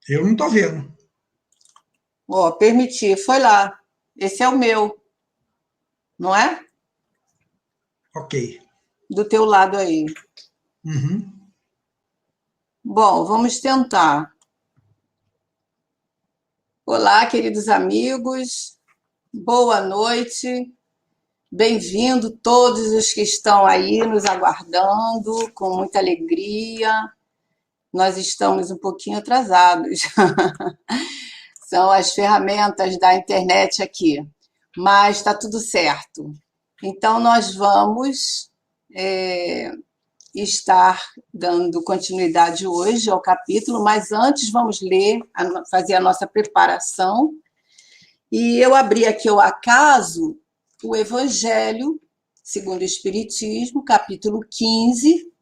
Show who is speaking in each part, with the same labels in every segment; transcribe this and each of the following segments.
Speaker 1: Eu não estou vendo.
Speaker 2: Ó, permitir, foi lá. Esse é o meu, não é?
Speaker 1: Ok.
Speaker 2: Do teu lado aí.
Speaker 1: Uhum.
Speaker 2: Bom, vamos tentar. Olá, queridos amigos. Boa noite. Bem-vindo todos os que estão aí nos aguardando com muita alegria. Nós estamos um pouquinho atrasados. São as ferramentas da internet aqui, mas está tudo certo. Então, nós vamos estar dando continuidade hoje ao capítulo, mas antes vamos ler, fazer a nossa preparação. E eu abri aqui ao acaso o Evangelho segundo o Espiritismo, capítulo 15,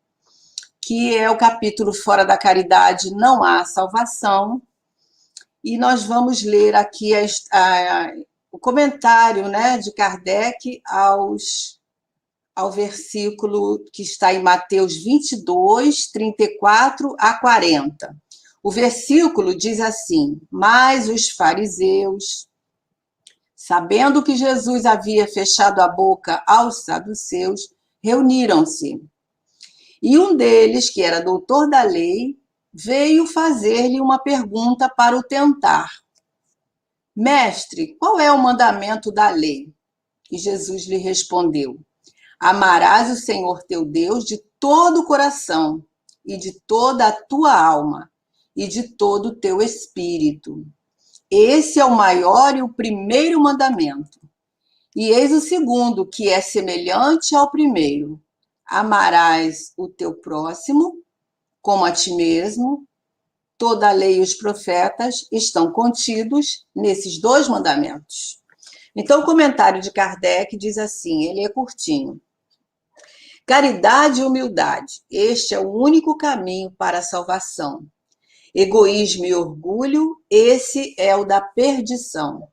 Speaker 2: que é o capítulo Fora da Caridade não há salvação. E nós vamos ler aqui o comentário, né, de Kardec ao versículo que está em Mateus 22, 34 a 40. O versículo diz assim: mas os fariseus, sabendo que Jesus havia fechado a boca aos saduceus, reuniram-se. E um deles, que era doutor da lei, veio fazer-lhe uma pergunta para o tentar. Mestre, qual é o mandamento da lei? E Jesus lhe respondeu: amarás o Senhor teu Deus de todo o coração, e de toda a tua alma, e de todo o teu espírito. Esse é o maior e o primeiro mandamento. E eis o segundo, que é semelhante ao primeiro: amarás o teu próximo como a ti mesmo. Toda a lei e os profetas estão contidos nesses dois mandamentos. Então, o comentário de Kardec diz assim, ele é curtinho. Caridade e humildade, este é o único caminho para a salvação. Egoísmo e orgulho, esse é o da perdição.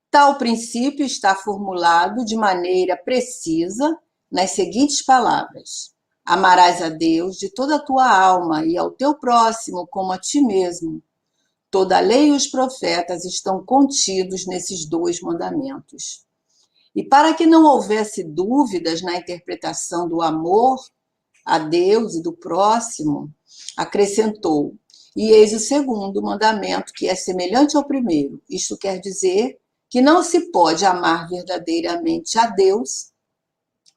Speaker 2: Tal princípio está formulado de maneira precisa nas seguintes palavras: amarás a Deus de toda a tua alma e ao teu próximo como a ti mesmo. Toda a lei e os profetas estão contidos nesses dois mandamentos. E para que não houvesse dúvidas na interpretação do amor a Deus e do próximo, acrescentou: e eis o segundo mandamento, que é semelhante ao primeiro. Isto quer dizer que não se pode amar verdadeiramente a Deus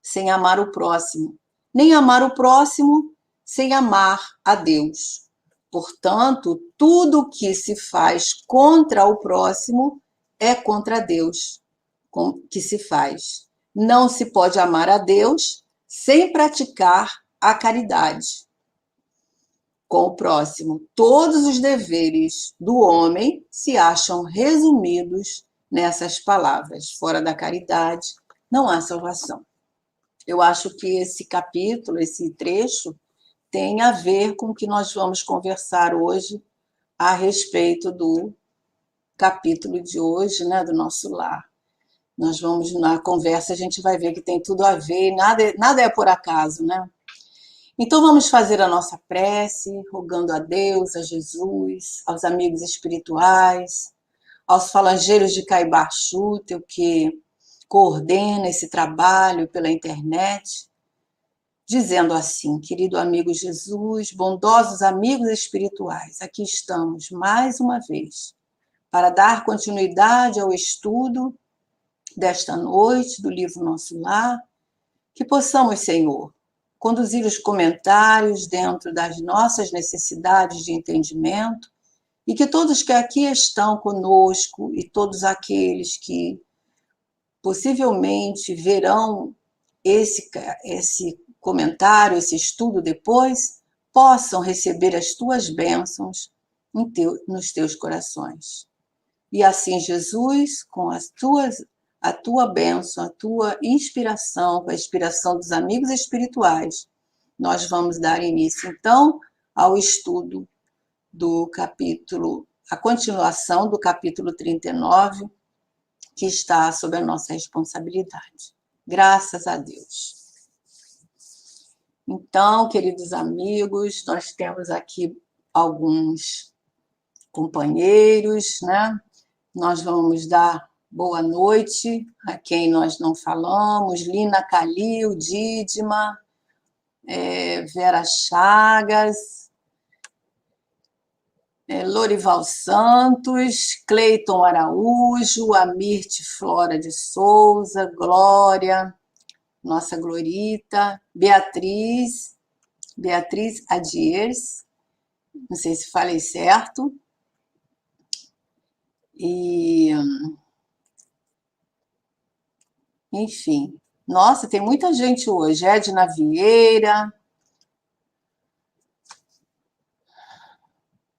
Speaker 2: sem amar o próximo, nem amar o próximo sem amar a Deus. Portanto, tudo que se faz contra o próximo é contra Deus que se faz. Não se pode amar a Deus sem praticar a caridade com o próximo. Todos os deveres do homem se acham resumidos nessas palavras: fora da caridade não há salvação. Eu acho que esse capítulo, esse trecho, tem a ver com o que nós vamos conversar hoje a respeito do capítulo de hoje, né, do nosso lar. Nós vamos, na conversa, a gente vai ver que tem tudo a ver, nada é por acaso, né? Então vamos fazer a nossa prece, rogando a Deus, a Jesus, aos amigos espirituais, aos falangeiros de Caibar Chútil, que coordena esse trabalho pela internet, dizendo assim: querido amigo Jesus, bondosos amigos espirituais, aqui estamos mais uma vez para dar continuidade ao estudo desta noite do livro Nosso Lar, que possamos, Senhor, conduzir os comentários dentro das nossas necessidades de entendimento e que todos que aqui estão conosco e todos aqueles que possivelmente verão esse comentário, esse estudo depois, possam receber as tuas bênçãos nos teus corações. E assim, Jesus, com a tua bênção, a tua inspiração, com a inspiração dos amigos espirituais, nós vamos dar início, então, ao estudo do capítulo, a continuação do capítulo 39, que está sob a nossa responsabilidade. Graças a Deus. Então, queridos amigos, nós temos aqui alguns companheiros, né? Nós vamos dar boa noite a quem nós não falamos: Lina Calil, Dídima, Vera Chagas, Lorival Santos, Cleiton Araújo, Amirte Flora de Souza, Glória, nossa Glorita, Beatriz Adiers, não sei se falei certo, e enfim, nossa, tem muita gente hoje, Edna Vieira,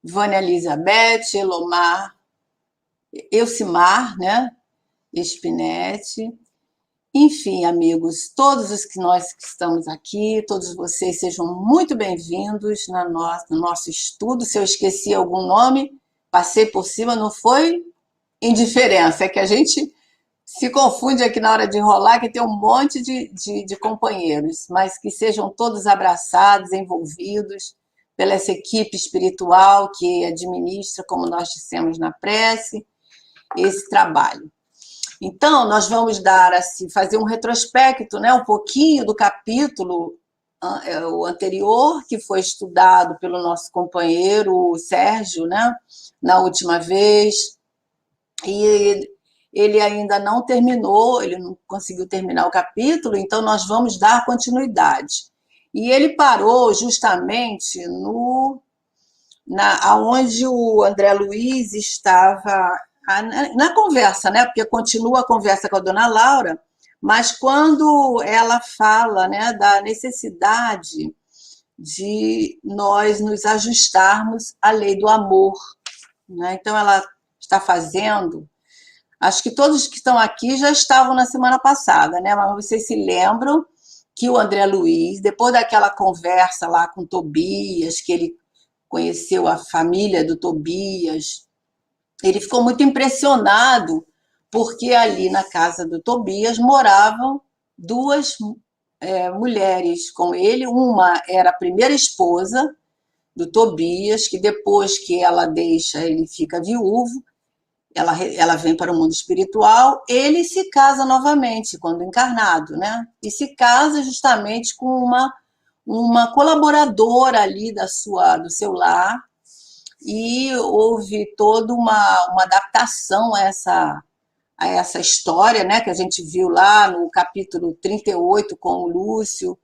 Speaker 2: Vânia Elizabeth, Elomar, Elcimar, né? Spinetti. Enfim, amigos, todos os que nós que estamos aqui, todos vocês sejam muito bem-vindos no nosso estudo. Se eu esqueci algum nome, passei por cima, não foi indiferença, é que a gente se confunde aqui na hora de rolar, que tem um monte de companheiros, mas que sejam todos abraçados, envolvidos pela essa equipe espiritual que administra, como nós dissemos na prece, esse trabalho. Então, nós vamos dar assim, fazer um retrospecto, né, um pouquinho do capítulo o anterior, que foi estudado pelo nosso companheiro Sérgio, né, na última vez, e ele ainda não terminou, ele não conseguiu terminar o capítulo, então nós vamos dar continuidade. E ele parou justamente aonde o André Luiz estava na conversa, né? Porque continua a conversa com a dona Laura, mas quando ela fala, né, da necessidade de nós nos ajustarmos à lei do amor, né? Então ela está fazendo. Acho que todos que estão aqui já estavam na semana passada, né? Mas vocês se lembram que o André Luiz, depois daquela conversa lá com o Tobias, que ele conheceu a família do Tobias, ele ficou muito impressionado, porque ali na casa do Tobias moravam duas mulheres com ele. Uma era a primeira esposa do Tobias, que depois que ela deixa, ele fica viúvo, ela vem para o mundo espiritual, ele se casa novamente, quando encarnado, né? E se casa justamente com uma colaboradora ali do seu lar, e houve toda uma adaptação a essa história, né, que a gente viu lá no capítulo 38 com o Lúcio,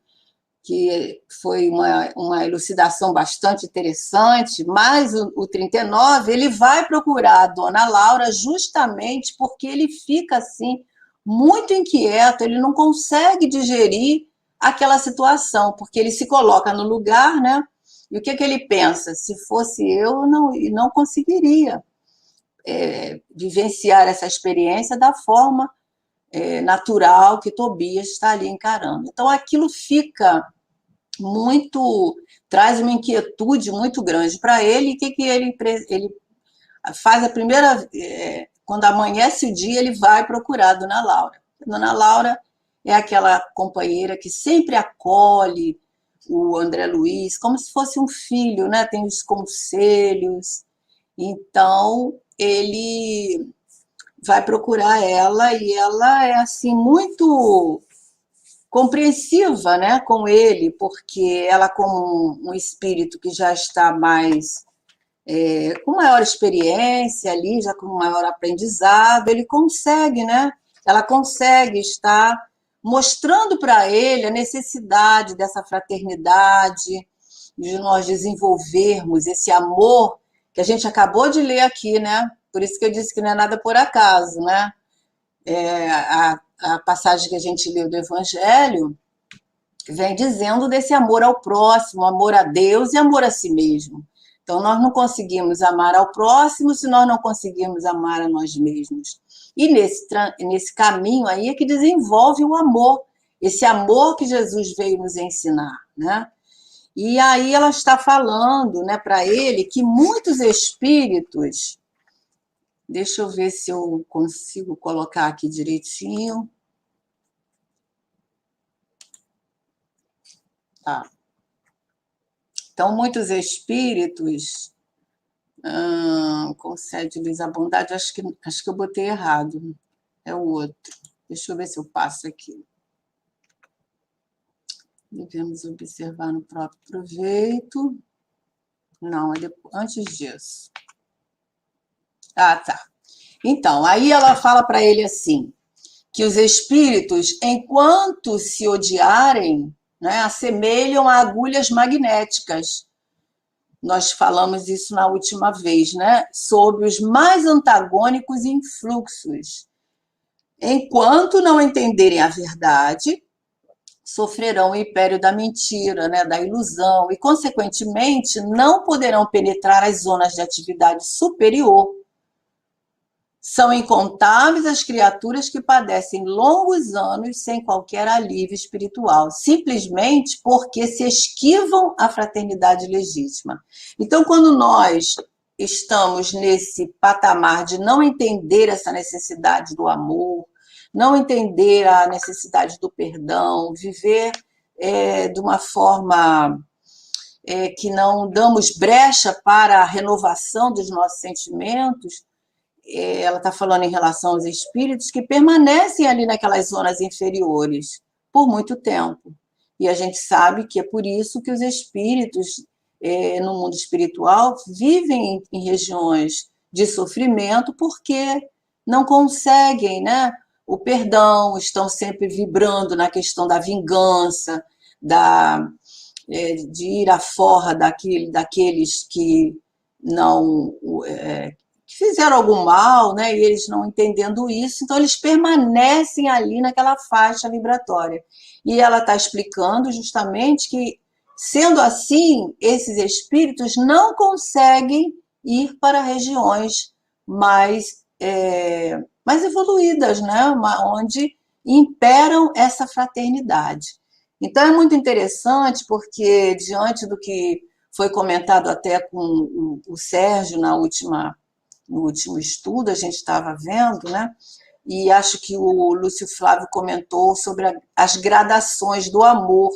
Speaker 2: que foi uma elucidação bastante interessante, mas o 39, ele vai procurar a dona Laura justamente porque ele fica assim muito inquieto, ele não consegue digerir aquela situação, porque ele se coloca no lugar, né? E o que ele pensa? Se fosse eu, não conseguiria vivenciar essa experiência da forma natural que Tobias está ali encarando. Então, aquilo fica traz uma inquietude muito grande para ele. E o que ele faz a primeira, quando amanhece o dia, ele vai procurar a dona Laura. A dona Laura é aquela companheira que sempre acolhe o André Luiz como se fosse um filho, né? Tem os conselhos. Então, ele vai procurar ela, e ela é assim muito compreensiva, né, com ele, porque ela, como um espírito que já está mais com maior experiência ali, já com maior aprendizado, ele consegue, né? Ela consegue estar mostrando para ele a necessidade dessa fraternidade, de nós desenvolvermos esse amor que a gente acabou de ler aqui, né? Por isso que eu disse que não é nada por acaso, né? A passagem que a gente leu do Evangelho vem dizendo desse amor ao próximo, amor a Deus e amor a si mesmo. Então, nós não conseguimos amar ao próximo se nós não conseguirmos amar a nós mesmos. E nesse caminho aí é que desenvolve o amor, esse amor que Jesus veio nos ensinar, né? E aí ela está falando, né, para ele que muitos espíritos... Deixa eu ver se eu consigo colocar aqui direitinho. Tá. Então, muitos espíritos concede luz à bondade, acho que eu botei errado. É o outro. Deixa eu ver se eu passo aqui. Devemos observar no próprio proveito. Não, é antes disso. Ah, tá. Então, aí ela fala para ele assim, que os espíritos, enquanto se odiarem, né, assemelham a agulhas magnéticas. Nós falamos isso na última vez, né? Sobre os mais antagônicos influxos. Enquanto não entenderem a verdade, sofrerão o império da mentira, né, da ilusão, e, consequentemente, não poderão penetrar as zonas de atividade superior. São incontáveis as criaturas que padecem longos anos sem qualquer alívio espiritual, simplesmente porque se esquivam a fraternidade legítima. Então, quando nós estamos nesse patamar de não entender essa necessidade do amor, não entender a necessidade do perdão, viver de uma forma que não damos brecha para a renovação dos nossos sentimentos, ela está falando em relação aos espíritos que permanecem ali naquelas zonas inferiores por muito tempo. E a gente sabe que é por isso que os espíritos, no mundo espiritual, vivem em regiões de sofrimento, porque não conseguem, né, o perdão, estão sempre vibrando na questão da vingança, de ir à forra daqueles que não... que fizeram algum mal, né, e eles não entendendo isso, então eles permanecem ali naquela faixa vibratória. E ela está explicando justamente que, sendo assim, esses espíritos não conseguem ir para regiões mais evoluídas, né, onde imperam essa fraternidade. Então é muito interessante, porque diante do que foi comentado até com o Sérgio no último estudo, a gente estava vendo, né? E acho que o Lúcio Flávio comentou sobre as gradações do amor.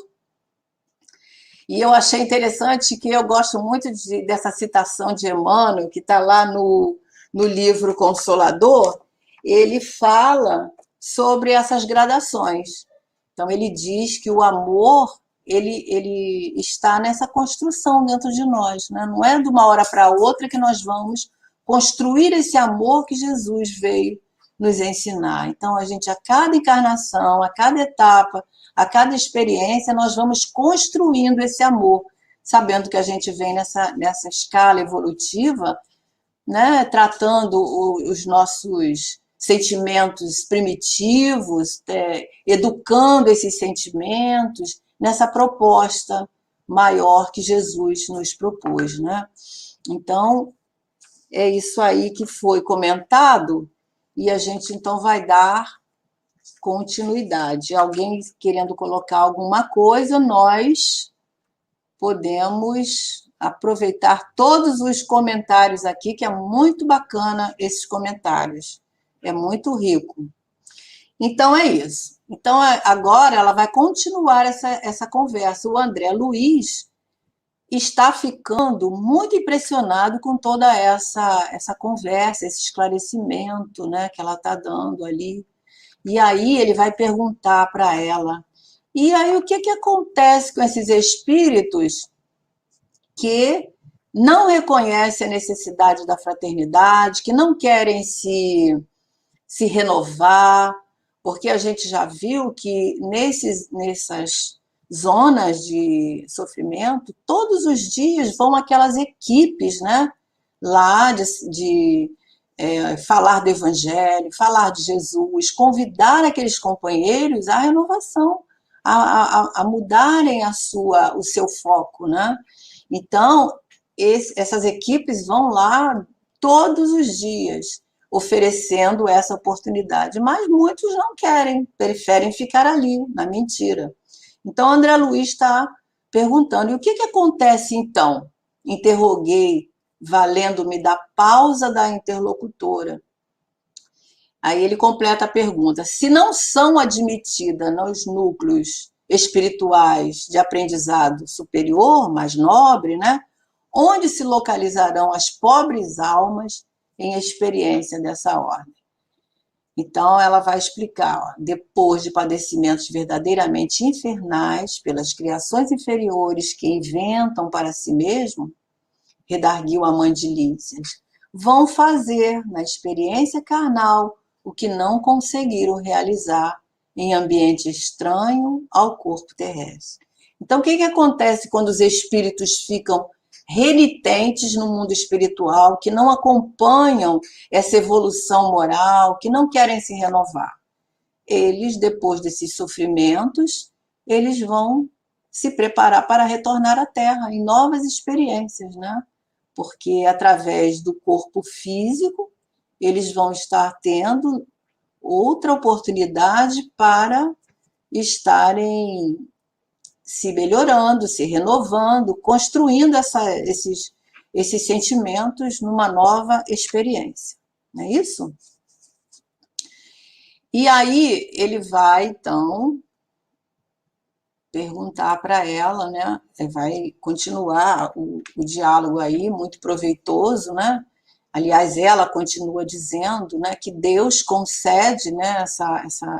Speaker 2: E eu achei interessante que eu gosto muito dessa citação de Emmanuel, que está lá no livro Consolador. Ele fala sobre essas gradações. Então, ele diz que o amor ele está nessa construção dentro de nós, né? Não é de uma hora para outra que nós vamos construir esse amor que Jesus veio nos ensinar. Então, a cada encarnação, a cada etapa, a cada experiência, nós vamos construindo esse amor, sabendo que a gente vem nessa escala evolutiva, né, tratando os nossos sentimentos primitivos, educando esses sentimentos nessa proposta maior que Jesus nos propôs, né? Então, é isso aí que foi comentado e a gente então vai dar continuidade. Alguém querendo colocar alguma coisa, nós podemos aproveitar todos os comentários aqui, que é muito bacana esses comentários. É muito rico. Então, é isso. Então, agora ela vai continuar essa conversa. O André Luiz está ficando muito impressionado com toda essa conversa, esse esclarecimento, né, que ela está dando ali. E aí ele vai perguntar para ela, e aí o que acontece com esses espíritos que não reconhecem a necessidade da fraternidade, que não querem se renovar, porque a gente já viu que nessas zonas de sofrimento, todos os dias vão aquelas equipes, né, lá de falar do Evangelho, falar de Jesus, convidar aqueles companheiros à renovação, a mudarem o seu foco, né? Então, essas equipes vão lá todos os dias, oferecendo essa oportunidade, mas muitos não querem, preferem ficar ali, na mentira. Então, André Luiz está perguntando, e o que acontece então? Interroguei, valendo-me da pausa da interlocutora. Aí ele completa a pergunta, se não são admitidas nos núcleos espirituais de aprendizado superior, mais nobre, né? Onde se localizarão as pobres almas em experiência dessa ordem. Então, ela vai explicar, ó, depois de padecimentos verdadeiramente infernais pelas criações inferiores que inventam para si mesmo, redarguiu a mãe de Lísias, vão fazer na experiência carnal o que não conseguiram realizar em ambiente estranho ao corpo terrestre. Então, o que acontece quando os espíritos ficam renitentes no mundo espiritual, que não acompanham essa evolução moral, que não querem se renovar? Eles, depois desses sofrimentos, eles vão se preparar para retornar à Terra em novas experiências, né? Porque através do corpo físico, eles vão estar tendo outra oportunidade para estarem se melhorando, se renovando, construindo esses sentimentos numa nova experiência. Não é isso? E aí ele vai, então, perguntar para ela, né? Vai continuar o diálogo aí, muito proveitoso, né? Aliás, ela continua dizendo, né, que Deus concede, né,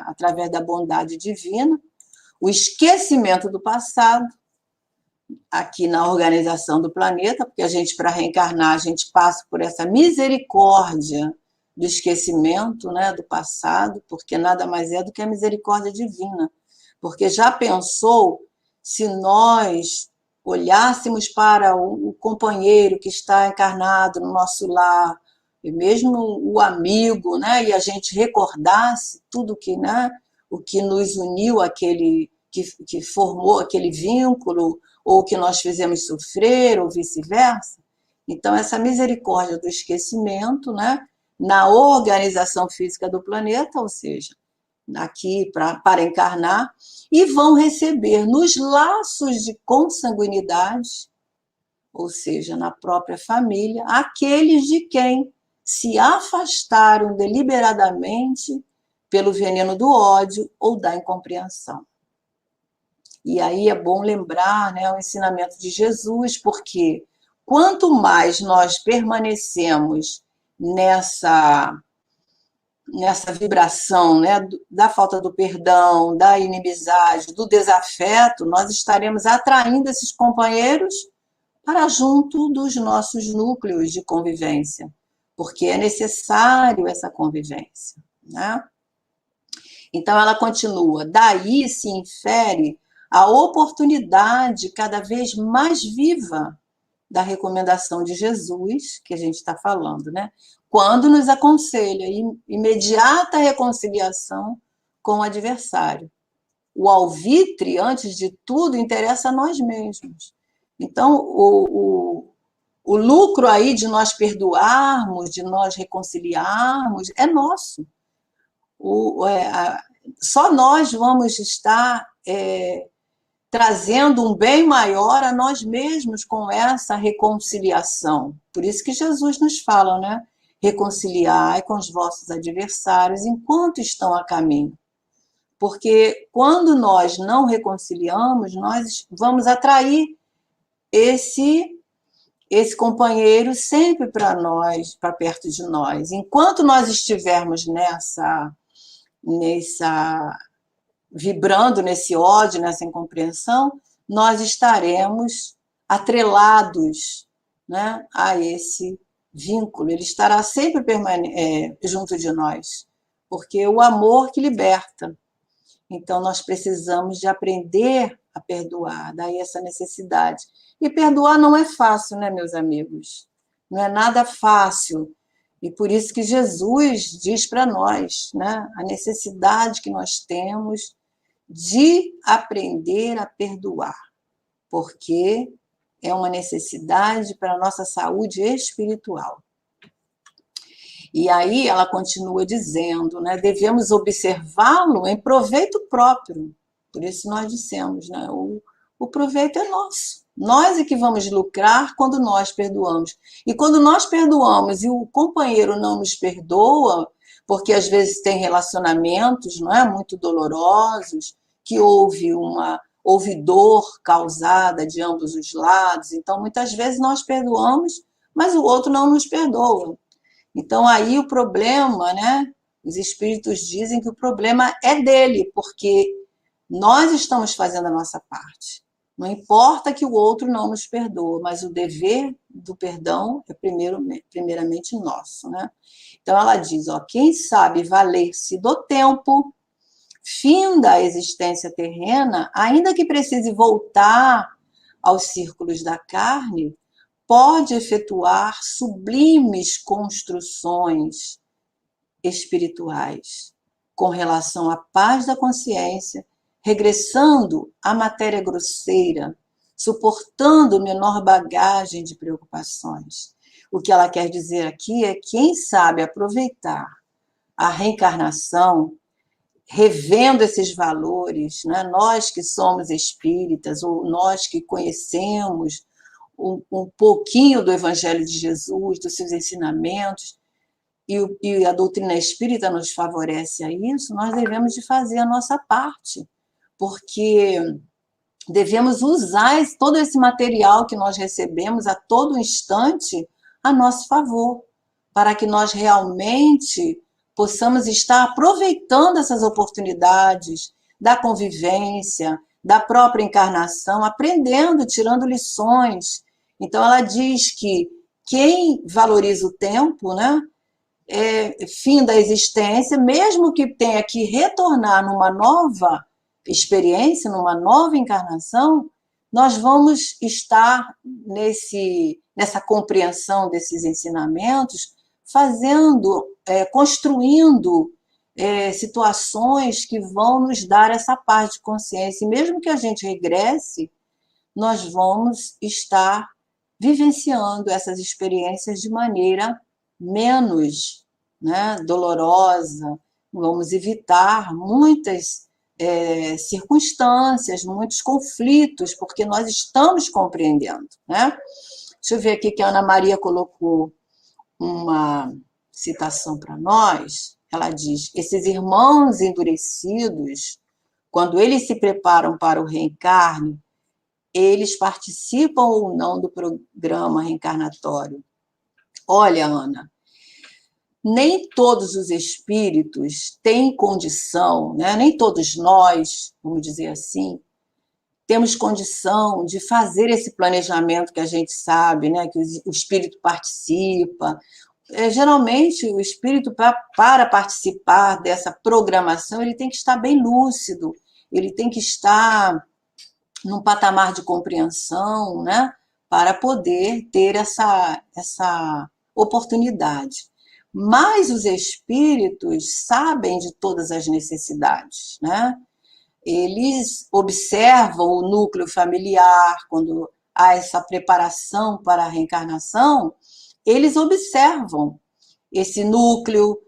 Speaker 2: através da bondade divina, o esquecimento do passado, aqui na organização do planeta, porque a gente, para reencarnar, a gente passa por essa misericórdia do esquecimento, né, do passado, porque nada mais é do que a misericórdia divina. Porque já pensou se nós olhássemos para o companheiro que está encarnado no nosso lar, e mesmo o amigo, né, e a gente recordasse tudo que, né, o que nos uniu, aquele que formou aquele vínculo, ou que nós fizemos sofrer, ou vice-versa? Então, essa misericórdia do esquecimento, né, na organização física do planeta, ou seja, aqui para encarnar, e vão receber nos laços de consanguinidade, ou seja, na própria família, aqueles de quem se afastaram deliberadamente pelo veneno do ódio ou da incompreensão. E aí é bom lembrar, né, o ensinamento de Jesus, porque quanto mais nós permanecemos nessa vibração, né, da falta do perdão, da inimizade, do desafeto, nós estaremos atraindo esses companheiros para junto dos nossos núcleos de convivência, porque é necessário essa convivência, né? Então ela continua, daí se infere a oportunidade cada vez mais viva da recomendação de Jesus, que a gente está falando, né? Quando nos aconselha imediata reconciliação com o adversário. O alvitre, antes de tudo, interessa a nós mesmos. Então, o lucro aí de nós perdoarmos, de nós reconciliarmos, é nosso. Só nós vamos estar trazendo um bem maior a nós mesmos com essa reconciliação. Por isso que Jesus nos fala, né? Reconciliai com os vossos adversários enquanto estão a caminho. Porque quando nós não reconciliamos, nós vamos atrair esse companheiro sempre para nós, para perto de nós. Enquanto nós estivermos vibrando nesse ódio, nessa incompreensão, nós estaremos atrelados, né, a esse vínculo. Ele estará sempre junto de nós, porque é o amor que liberta. Então, nós precisamos de aprender a perdoar, daí essa necessidade. E perdoar não é fácil, né, meus amigos? Não é nada fácil. E por isso que Jesus diz para nós, né, a necessidade que nós temos de aprender a perdoar, porque é uma necessidade para a nossa saúde espiritual. E aí ela continua dizendo, né, devemos observá-lo em proveito próprio. Por isso nós dissemos, né, o proveito é nosso. Nós é que vamos lucrar quando nós perdoamos. E quando nós perdoamos e o companheiro não nos perdoa, porque às vezes tem relacionamentos, não é, muito dolorosos, que houve dor causada de ambos os lados. Então, muitas vezes nós perdoamos, mas o outro não nos perdoa. Então, aí o problema, né? Os espíritos dizem que o problema é dele, porque nós estamos fazendo a nossa parte. Não importa que o outro não nos perdoe, mas o dever do perdão é primeiramente nosso, né? Então ela diz, ó, quem sabe valer-se do tempo, finda a existência terrena, ainda que precise voltar aos círculos da carne, pode efetuar sublimes construções espirituais com relação à paz da consciência, regressando à matéria grosseira, suportando menor bagagem de preocupações. O que ela quer dizer aqui é que quem sabe aproveitar a reencarnação, revendo esses valores, né? Nós que somos espíritas, ou nós que conhecemos um pouquinho do Evangelho de Jesus, dos seus ensinamentos, e a doutrina espírita nos favorece a isso, nós devemos de fazer a nossa parte, porque devemos usar todo esse material que nós recebemos a todo instante a nosso favor, para que nós realmente possamos estar aproveitando essas oportunidades da convivência, da própria encarnação, aprendendo, tirando lições. Então, ela diz que quem valoriza o tempo, né, fim da existência, mesmo que tenha que retornar numa nova experiência, numa nova encarnação, nós vamos estar nessa compreensão desses ensinamentos, construindo situações que vão nos dar essa paz de consciência. E mesmo que a gente regresse, nós vamos estar vivenciando essas experiências de maneira menos, né, dolorosa, vamos evitar muitas circunstâncias, muitos conflitos, porque nós estamos compreendendo, né? Deixa eu ver aqui que a Ana Maria colocou uma citação para nós. Ela diz: esses irmãos endurecidos, quando eles se preparam para o reencarne, eles participam ou não do programa reencarnatório? Olha, Ana, nem todos os espíritos têm condição, né? Nem todos nós, vamos dizer assim, temos condição de fazer esse planejamento que a gente sabe, né? Que o espírito participa. Geralmente, o espírito, para participar dessa programação, ele tem que estar bem lúcido, ele tem que estar num patamar de compreensão, né? Para poder ter essa oportunidade. Mas os espíritos sabem de todas as necessidades, né? Eles observam o núcleo familiar, quando há essa preparação para a reencarnação, eles observam esse núcleo,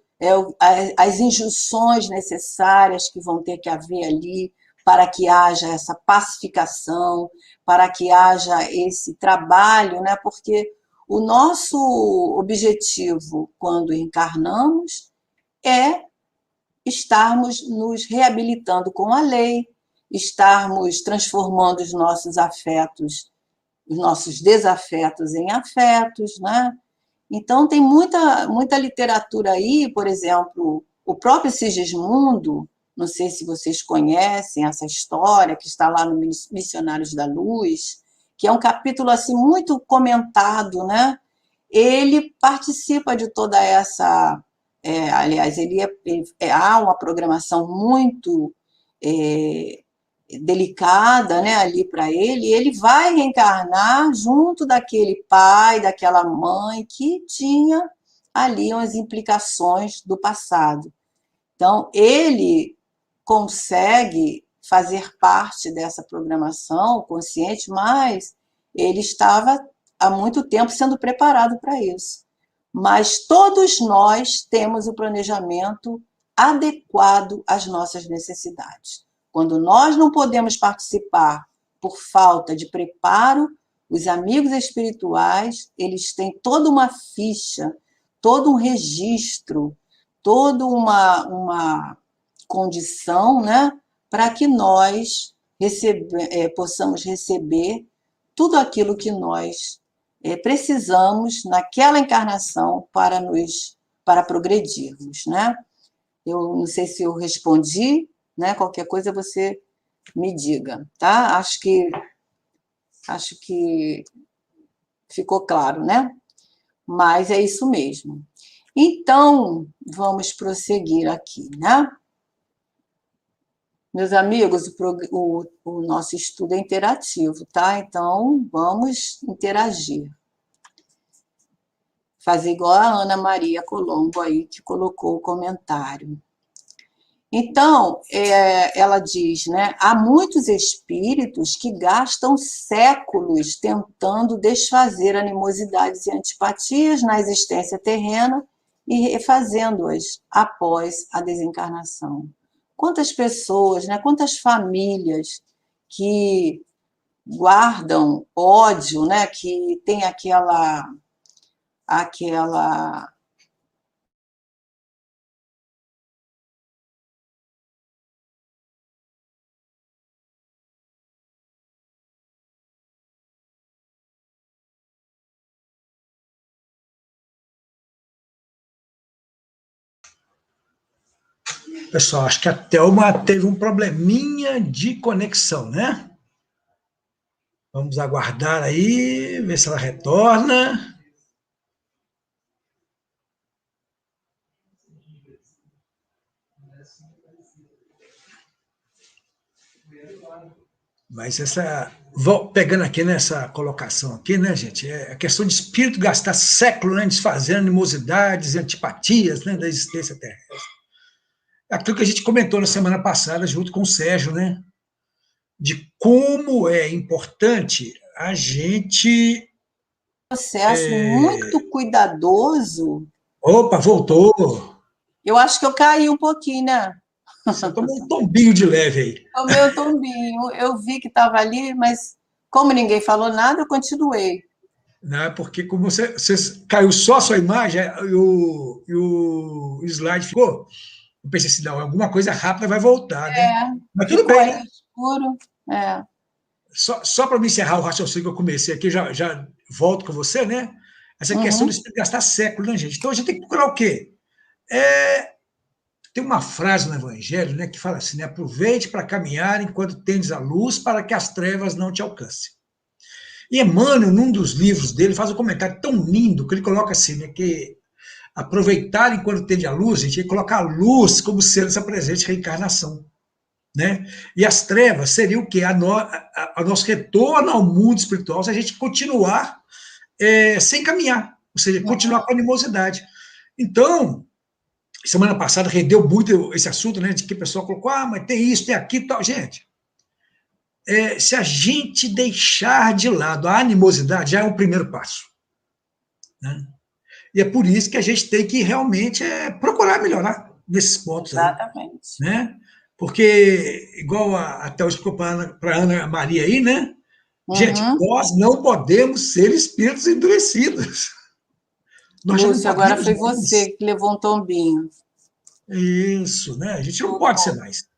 Speaker 2: as injunções necessárias que vão ter que haver ali para que haja essa pacificação, para que haja esse trabalho, né? Porque o nosso objetivo, quando encarnamos, é estarmos nos reabilitando com a lei, estarmos transformando os nossos afetos, os nossos desafetos em afetos, né? Então, tem muita literatura aí, por exemplo, o próprio Sigismundo, não sei se vocês conhecem essa história, que está lá no Missionários da Luz, que é um capítulo assim muito comentado, né? Ele participa de toda essa... aliás, há uma programação muito delicada, né, ali para ele, e ele vai reencarnar junto daquele pai, daquela mãe que tinha ali umas implicações do passado. Então, ele consegue fazer parte dessa programação consciente, mas ele estava há muito tempo sendo preparado para isso. Mas todos nós temos o planejamento adequado às nossas necessidades. Quando nós não podemos participar por falta de preparo, os amigos espirituais, eles têm toda uma ficha, todo um registro, toda uma condição, né, para que nós possamos receber tudo aquilo que nós precisamos naquela encarnação para nos para progredirmos, né? Eu não sei se eu respondi, né? Qualquer coisa você me diga, tá? Acho que ficou claro, né? Mas é isso mesmo. Então, vamos prosseguir aqui, né? Meus amigos, o nosso estudo é interativo, tá? Então, vamos interagir. Fazer igual a Ana Maria Colombo aí, que colocou o comentário. Então, ela diz, né? Há muitos espíritos que gastam séculos tentando desfazer animosidades e antipatias na existência terrena e refazendo-as após a desencarnação. Quantas pessoas, né? Quantas famílias que guardam ódio, né? Que tem aquela
Speaker 1: Pessoal, acho que a Thelma teve um probleminha de conexão, né? Vamos aguardar aí, ver se ela retorna. Mas pegando aqui nessa colocação aqui, né, gente, é a questão de espírito gastar séculos, né, desfazendo animosidades e antipatias, né, da existência terrestre. Aquilo que a gente comentou na semana passada, junto com o Sérgio, né, de como é importante a gente...
Speaker 2: processo muito cuidadoso.
Speaker 1: Opa, voltou!
Speaker 2: Eu acho que eu caí um pouquinho, né?
Speaker 1: Você tomou um tombinho de leve aí.
Speaker 2: O meu tombinho, eu vi que estava ali, mas como ninguém falou nada, eu continuei.
Speaker 1: Né, porque como você caiu só a sua imagem e o slide ficou, eu pensei assim, não, alguma coisa rápida vai voltar, né? Mas tudo
Speaker 2: Ficou
Speaker 1: bem,
Speaker 2: aí
Speaker 1: né?
Speaker 2: escuro.
Speaker 1: Só para me encerrar o raciocínio que eu comecei aqui, já volto com você, né? Essa questão do espírito gastar séculos, né, gente? Então a gente tem que procurar o quê? Tem uma frase no Evangelho, né, que fala assim, né, aproveite para caminhar enquanto tendes a luz para que as trevas não te alcancem. E Emmanuel, num dos livros dele, faz um comentário tão lindo que ele coloca assim, né, que aproveitar enquanto tende a luz, a gente tem que colocar a luz como sendo essa presente reencarnação. Né? E as trevas seriam o quê? A nosso retorno ao mundo espiritual se a gente continuar sem caminhar, ou seja, continuar com animosidade. Então, semana passada rendeu muito esse assunto, né, de que o pessoal colocou, mas tem isso, tem aquilo, tal. Gente, se a gente deixar de lado a animosidade, já é o primeiro passo. Né? E é por isso que a gente tem que realmente procurar melhorar nesses pontos aí.
Speaker 2: Exatamente.
Speaker 1: Né? Porque, igual até explicou para a Ana Maria aí, né? Gente, nós não podemos ser espíritos endurecidos. Nós
Speaker 2: Lúcio,
Speaker 1: já não
Speaker 2: agora
Speaker 1: podemos
Speaker 2: foi
Speaker 1: mais.
Speaker 2: você que levou um tombinho.
Speaker 1: Isso, né? A gente não pode ser mais.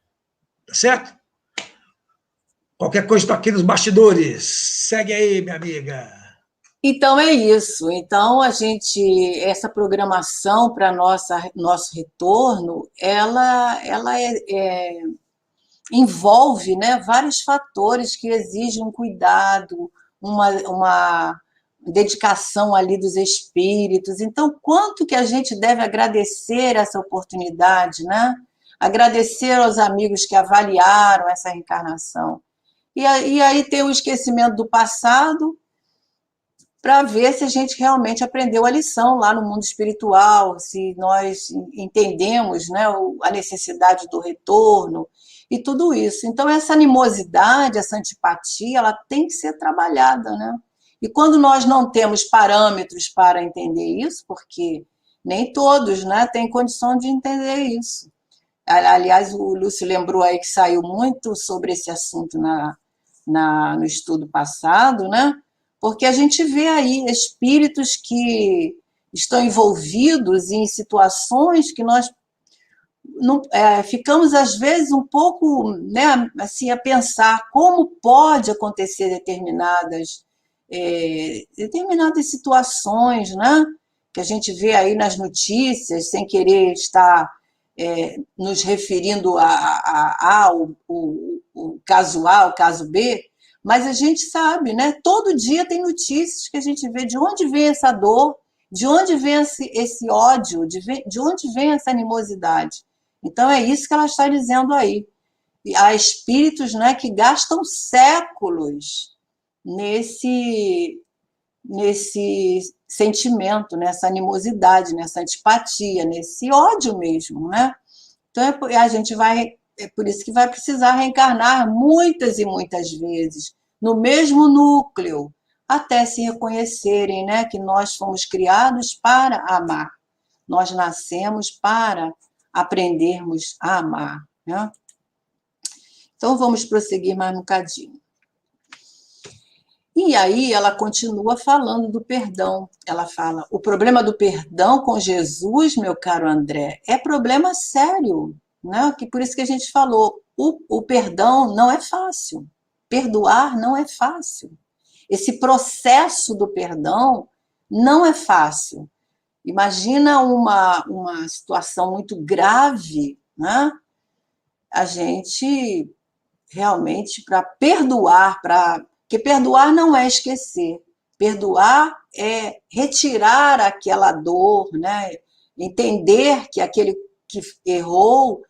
Speaker 1: Tá certo? Qualquer coisa, estou aqui nos bastidores. Segue aí, minha amiga.
Speaker 2: Então é isso. Então essa programação para nosso retorno, ela envolve, né, vários fatores que exigem um cuidado, uma dedicação ali dos espíritos. Então, quanto que a gente deve agradecer essa oportunidade, né? Agradecer aos amigos que avaliaram essa reencarnação. E aí tem o esquecimento do passado, para ver se a gente realmente aprendeu a lição lá no mundo espiritual, se nós entendemos, né, a necessidade do retorno e tudo isso. Então, essa animosidade, essa antipatia, ela tem que ser trabalhada, né? E quando nós não temos parâmetros para entender isso, porque nem todos, né, têm condição de entender isso. Aliás, o Lúcio lembrou aí que saiu muito sobre esse assunto no estudo passado, né? Porque a gente vê aí espíritos que estão envolvidos em situações que nós não, ficamos, às vezes, um pouco, né, assim, a pensar como pode acontecer determinadas situações, né? que a gente vê aí nas notícias, sem querer estar nos referindo o caso A, o caso B, mas a gente sabe, né? Todo dia tem notícias que a gente vê de onde vem essa dor, de onde vem esse ódio, de onde vem essa animosidade. Então, é isso que ela está dizendo aí. Há espíritos, né, que gastam séculos nesse sentimento, nessa animosidade, nessa antipatia, nesse ódio mesmo, né? Então, a gente é por isso que vai precisar reencarnar muitas e muitas vezes, no mesmo núcleo, até se reconhecerem, né, que nós fomos criados para amar. Nós nascemos para aprendermos a amar, né? Então, vamos prosseguir mais um bocadinho. E aí ela continua falando do perdão. Ela fala, o problema do perdão com Jesus, meu caro André, é problema sério, né? Que por isso que a gente falou, o perdão não é fácil. Perdoar não é fácil. Esse processo do perdão não é fácil. Imagina uma situação muito grave, né? A gente realmente, para perdoar, porque perdoar não é esquecer, perdoar é retirar aquela dor, né? Entender que aquele que errou,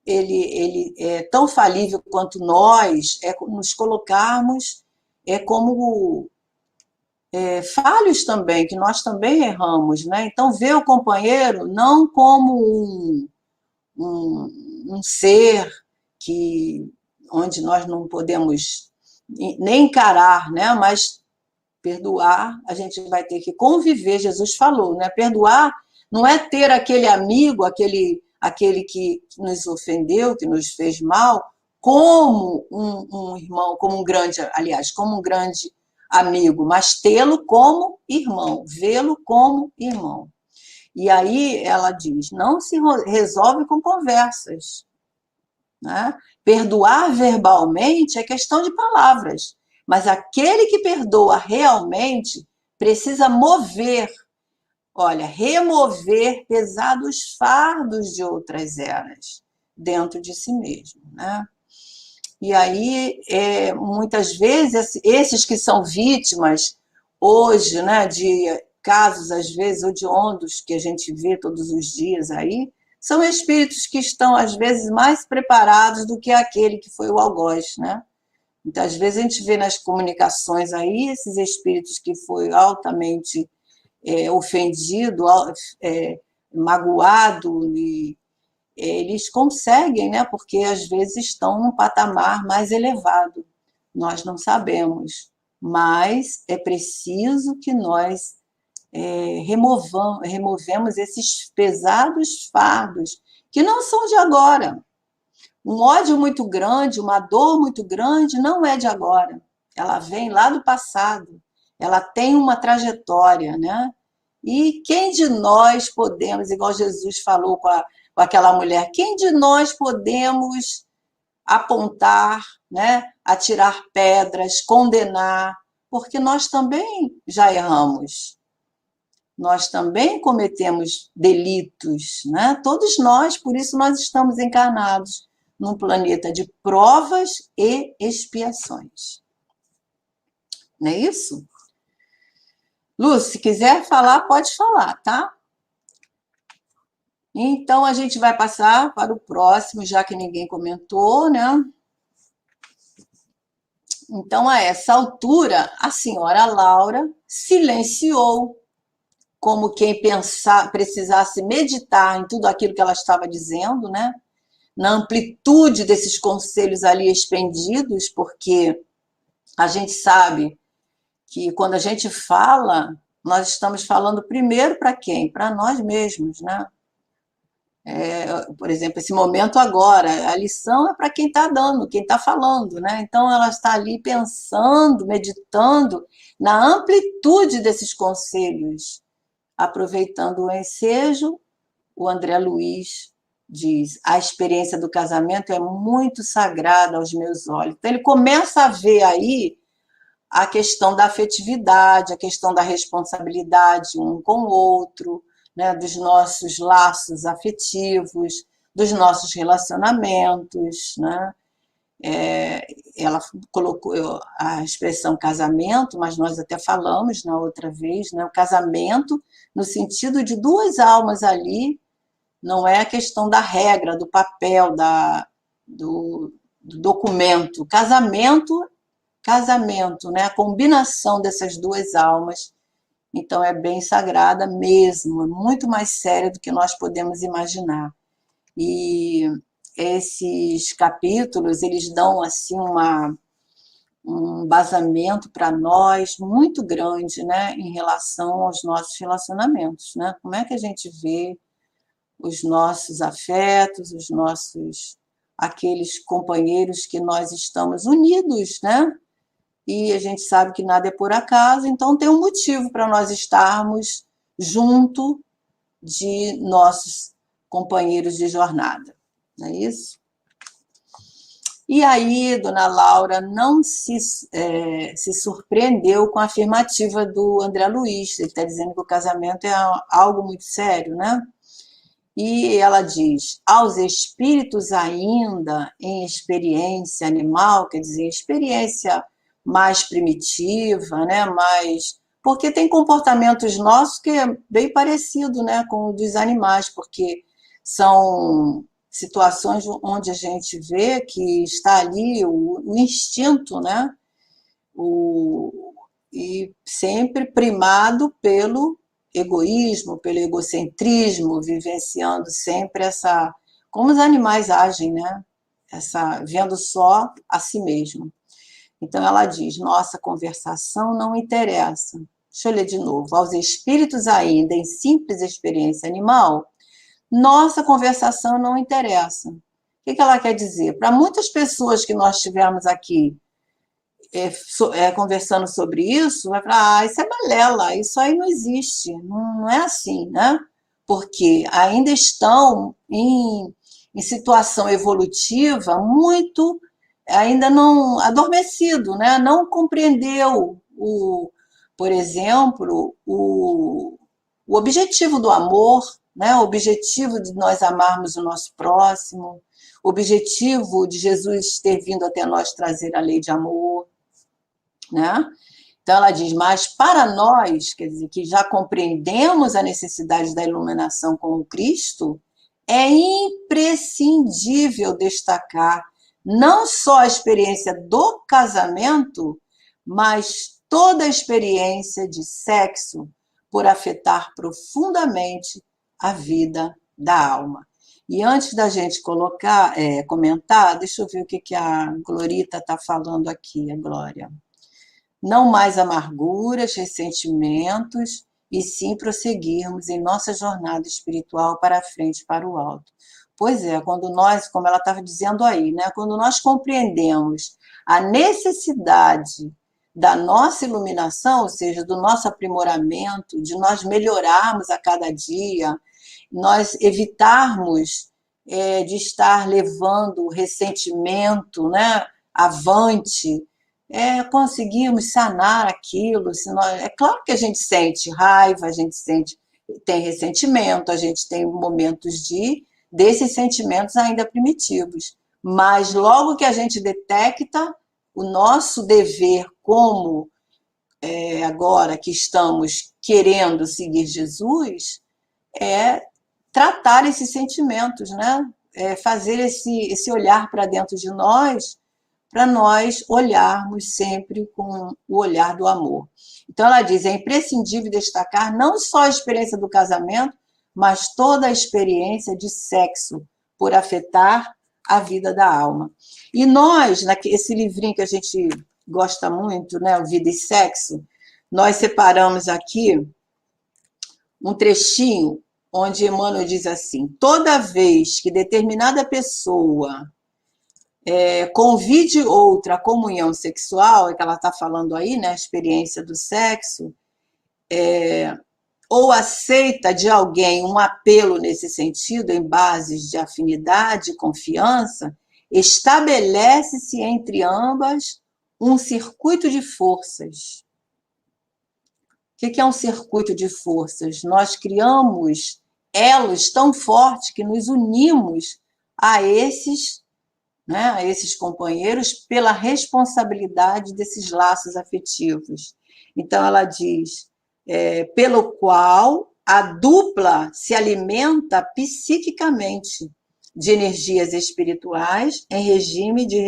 Speaker 2: ele é tão falível quanto nós, nos colocarmos como falhos também, que nós também erramos, né? Então, ver o companheiro não como um ser onde nós não podemos nem encarar, né? Mas perdoar, a gente vai ter que conviver, Jesus falou, né? Perdoar não é ter aquele amigo, aquele que nos ofendeu, que nos fez mal, como um irmão, como um grande, aliás, como um grande amigo, mas tê-lo como irmão, vê-lo como irmão. E aí ela diz, não se resolve com conversas, né? Perdoar verbalmente é questão de palavras, mas aquele que perdoa realmente precisa remover pesados fardos de outras eras dentro de si mesmo, né? E aí, muitas vezes, esses que são vítimas hoje, né, de casos, às vezes, hediondos que a gente vê todos os dias aí, são espíritos que estão, às vezes, mais preparados do que aquele que foi o algoz, né? Então, às vezes, a gente vê nas comunicações aí esses espíritos que foi altamente ofendido, magoado, e eles conseguem, né? Porque às vezes estão num patamar mais elevado. Nós não sabemos, mas é preciso que nós removemos esses pesados fardos que não são de agora. Um ódio muito grande, uma dor muito grande, não é de agora. Ela vem lá do passado. Ela tem uma trajetória, né? E quem de nós podemos, igual Jesus falou com aquela mulher, quem de nós podemos apontar, né? Atirar pedras, condenar, porque nós também já erramos. Nós também cometemos delitos, né? Todos nós, por isso nós estamos encarnados num planeta de provas e expiações. Não é isso? Lu, se quiser falar, pode falar, tá? Então, a gente vai passar para o próximo, já que ninguém comentou, né? Então, a essa altura, a senhora Laura silenciou, como quem precisasse meditar em tudo aquilo que ela estava dizendo, né? Na amplitude desses conselhos ali expendidos, porque a gente sabe que quando a gente fala, nós estamos falando primeiro para quem? Para nós mesmos, né? Por exemplo, esse momento agora, a lição é para quem está dando, quem está falando, né? Então ela está ali pensando, meditando na amplitude desses conselhos, aproveitando o ensejo. O André Luiz diz, a experiência do casamento é muito sagrada aos meus olhos. Então ele começa a ver aí a questão da afetividade, a questão da responsabilidade um com o outro, né, dos nossos laços afetivos, dos nossos relacionamentos, né? Ela colocou a expressão casamento, mas nós até falamos na outra vez, né? O casamento no sentido de duas almas ali, não é a questão da regra, do papel, do documento. Casamento, né? A combinação dessas duas almas. Então é bem sagrada mesmo, é muito mais séria do que nós podemos imaginar. E esses capítulos, eles dão assim um embasamento para nós muito grande, né, em relação aos nossos relacionamentos, né? Como é que a gente vê os nossos afetos, aqueles companheiros que nós estamos unidos, né? E a gente sabe que nada é por acaso, então tem um motivo para nós estarmos junto de nossos companheiros de jornada, não é isso? E aí, dona Laura não se surpreendeu com a afirmativa do André Luiz, ele está dizendo que o casamento é algo muito sério, né? E ela diz, aos espíritos ainda em experiência animal, quer dizer, experiência mais primitiva, né? Porque tem comportamentos nossos que é bem parecido, né, com o dos animais, porque são situações onde a gente vê que está ali o instinto, né? E sempre primado pelo egoísmo, pelo egocentrismo, vivenciando sempre como os animais agem, né? Vendo só a si mesmo. Então ela diz, nossa conversação não interessa. Deixa eu ler de novo. Aos espíritos ainda em simples experiência animal, nossa conversação não interessa. O que ela quer dizer? Para muitas pessoas que nós tivemos aqui conversando sobre isso, vai falar, isso é balela, isso aí não existe, não é assim, né? Porque ainda estão em situação evolutiva muito, ainda não adormecido, né? Não compreendeu, por exemplo, o objetivo do amor, né? O objetivo de nós amarmos o nosso próximo, o objetivo de Jesus ter vindo até nós trazer a lei de amor, né? Então ela diz, mas para nós, quer dizer, que já compreendemos a necessidade da iluminação com o Cristo, é imprescindível destacar não só a experiência do casamento, mas toda a experiência de sexo, por afetar profundamente a vida da alma. E antes da gente comentar, deixa eu ver o que a Glorita está falando aqui, a Glória. Não mais amarguras, ressentimentos, e sim prosseguirmos em nossa jornada espiritual para a frente, para o alto. Pois é, quando nós, como ela estava dizendo aí, né, quando nós compreendemos a necessidade da nossa iluminação, ou seja, do nosso aprimoramento, de nós melhorarmos a cada dia, nós evitarmos de estar levando o ressentimento, né, avante, conseguimos sanar aquilo. É claro que a gente sente raiva, a gente tem ressentimento, a gente tem momentos desses sentimentos ainda primitivos, mas logo que a gente detecta, o nosso dever como agora que estamos querendo seguir Jesus é tratar esses sentimentos, né? Fazer esse olhar para dentro de nós, para nós olharmos sempre com o olhar do amor. Então ela diz, é imprescindível destacar não só a experiência do casamento, mas toda a experiência de sexo, por afetar a vida da alma. E nós, esse livrinho que a gente gosta muito, né, o Vida e Sexo, nós separamos aqui um trechinho onde Emmanuel diz assim, toda vez que determinada pessoa convide outra à comunhão sexual, é que ela está falando aí, né, a experiência do sexo, ou aceita de alguém um apelo nesse sentido, em bases de afinidade e confiança, estabelece-se entre ambas um circuito de forças. O que é um circuito de forças? Nós criamos elos tão fortes que nos unimos a esses, né, a esses companheiros pela responsabilidade desses laços afetivos. Então, ela diz, pelo qual a dupla se alimenta psiquicamente de energias espirituais em regime de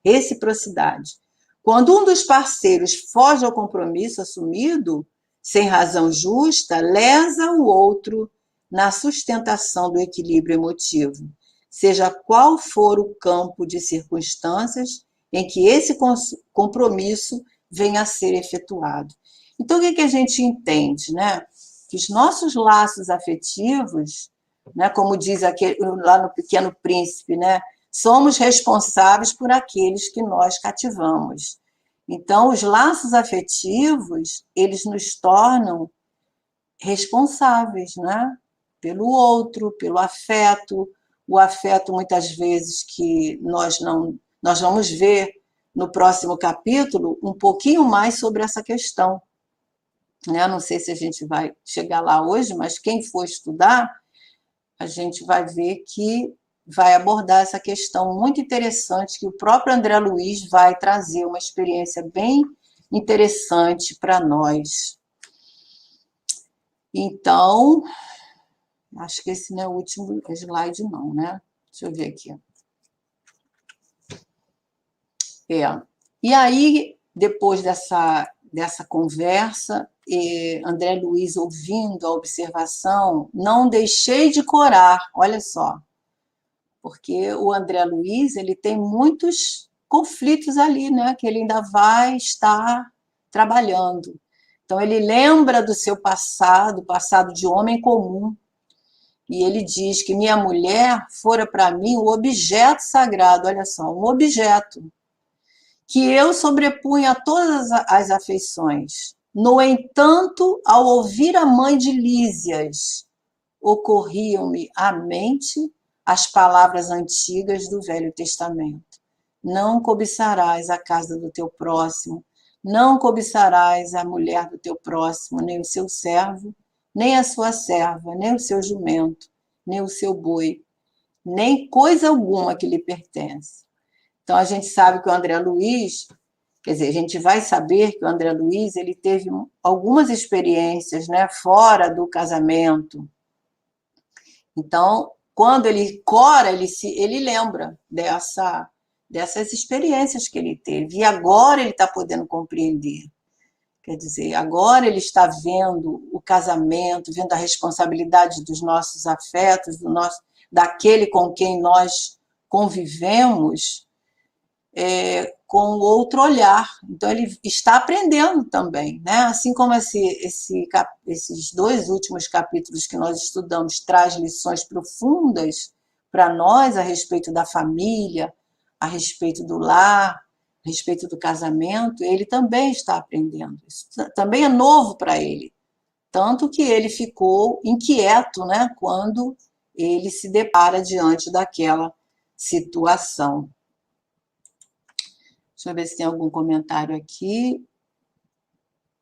Speaker 2: reciprocidade. Quando um dos parceiros foge ao compromisso assumido, sem razão justa, lesa o outro na sustentação do equilíbrio emotivo, seja qual for o campo de circunstâncias em que esse compromisso venha a ser efetuado. Então, o que a gente entende, né? Que os nossos laços afetivos, né, como diz aqui, lá no Pequeno Príncipe, né, somos responsáveis por aqueles que nós cativamos. Então, os laços afetivos, eles nos tornam responsáveis, né, pelo outro, pelo afeto. O afeto, muitas vezes, que nós vamos ver no próximo capítulo um pouquinho mais sobre essa questão. Não sei se a gente vai chegar lá hoje, mas quem for estudar, a gente vai ver que vai abordar essa questão muito interessante, que o próprio André Luiz vai trazer uma experiência bem interessante para nós. Então, acho que esse não é o último slide, não, né? Deixa eu ver aqui. E aí, depois dessa conversa, André Luiz ouvindo a observação, não deixei de corar, olha só, porque o André Luiz, ele tem muitos conflitos ali, né, que ele ainda vai estar trabalhando. Então, ele lembra do seu passado de homem comum, e ele diz que minha mulher fora para mim um objeto sagrado, olha só, um objeto, que eu sobrepunha a todas as afeições. No entanto, ao ouvir a mãe de Lísias, ocorriam-me à mente as palavras antigas do Velho Testamento. Não cobiçarás a casa do teu próximo, não cobiçarás a mulher do teu próximo, nem o seu servo, nem a sua serva, nem o seu jumento, nem o seu boi, nem coisa alguma que lhe pertence. Então, a gente sabe que o André Luiz, quer dizer, a gente vai saber que o André Luiz, ele teve algumas experiências, né, fora do casamento. Então, quando ele cora, ele lembra dessas experiências que ele teve. E agora ele está podendo compreender. Quer dizer, agora ele está vendo o casamento, vendo a responsabilidade dos nossos afetos, daquele com quem nós convivemos, com outro olhar. Então, ele está aprendendo também, né? Assim como esses 2 últimos capítulos que nós estudamos traz lições profundas para nós a respeito da família, a respeito do lar, a respeito do casamento, ele também está aprendendo. Isso também é novo para ele. Tanto que ele ficou inquieto, né, quando ele se depara diante daquela situação. Deixa eu ver se tem algum comentário aqui.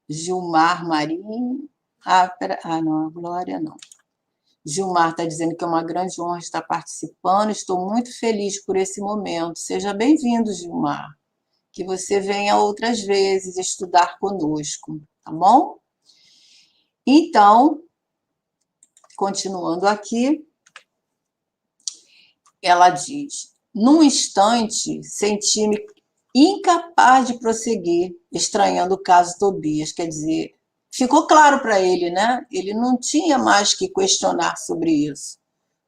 Speaker 2: Gilmar Marinho. Não, a Glória não. Gilmar está dizendo que é uma grande honra estar participando. Estou muito feliz por esse momento. Seja bem-vindo, Gilmar. Que você venha outras vezes estudar conosco, tá bom? Então, continuando aqui, ela diz: num instante, senti-me incapaz de prosseguir, estranhando o caso Tobias. Quer dizer, ficou claro para ele, né? Ele não tinha mais que questionar sobre isso,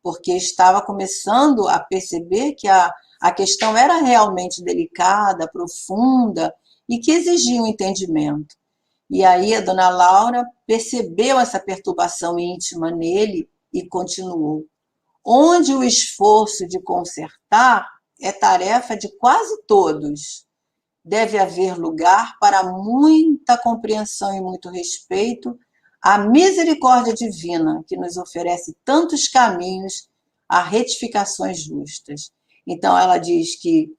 Speaker 2: porque estava começando a perceber que a questão era realmente delicada, profunda e que exigia um entendimento. E aí a dona Laura percebeu essa perturbação íntima nele e continuou: onde o esforço de consertar é tarefa de quase todos. Deve haver lugar para muita compreensão e muito respeito à misericórdia divina, que nos oferece tantos caminhos a retificações justas. Então, ela diz que